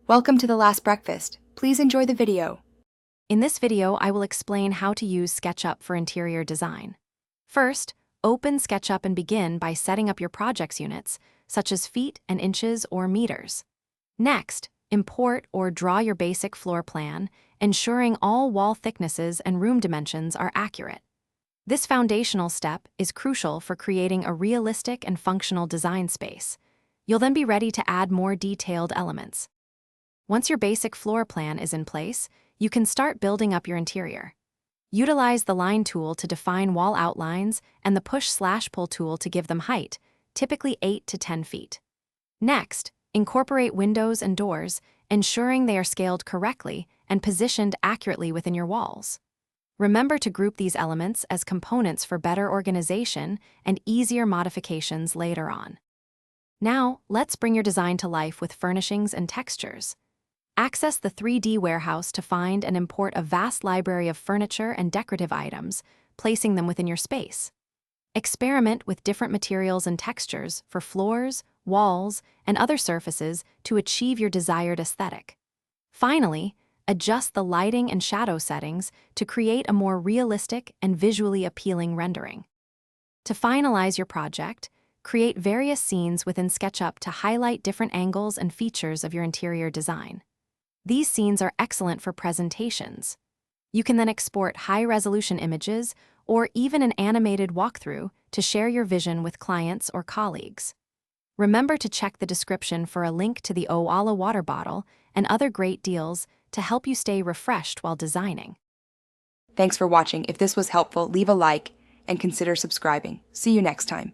Welcome to The Last Breakfast. Please enjoy the video. In this video, I will explain how to use SketchUp for interior design. First, open SketchUp and begin by setting up your project's units, such as feet and inches or meters. Next, import or draw your basic floor plan, ensuring all wall thicknesses and room dimensions are accurate. This foundational step is crucial for creating a realistic and functional design space. You'll then be ready to add more detailed elements. Once your basic floor plan is in place, you can start building up your interior. Utilize the line tool to define wall outlines and the push/pull tool to give them height, typically 8 to 10 feet. Next, incorporate windows and doors, ensuring they are scaled correctly and positioned accurately within your walls. Remember to group these elements as components for better organization and easier modifications later on. Now, let's bring your design to life with furnishings and textures. Access the 3D warehouse to find and import a vast library of furniture and decorative items, placing them within your space. Experiment with different materials and textures for floors, walls, and other surfaces to achieve your desired aesthetic. Finally, adjust the lighting and shadow settings to create a more realistic and visually appealing rendering. To finalize your project, create various scenes within SketchUp to highlight different angles and features of your interior design. These scenes are excellent for presentations. You can then export high-resolution images or even an animated walkthrough to share your vision with clients or colleagues. Remember to check the description for a link to the Owala water bottle and other great deals to help you stay refreshed while designing. Thanks for watching. If this was helpful, leave a like and consider subscribing. See you next time.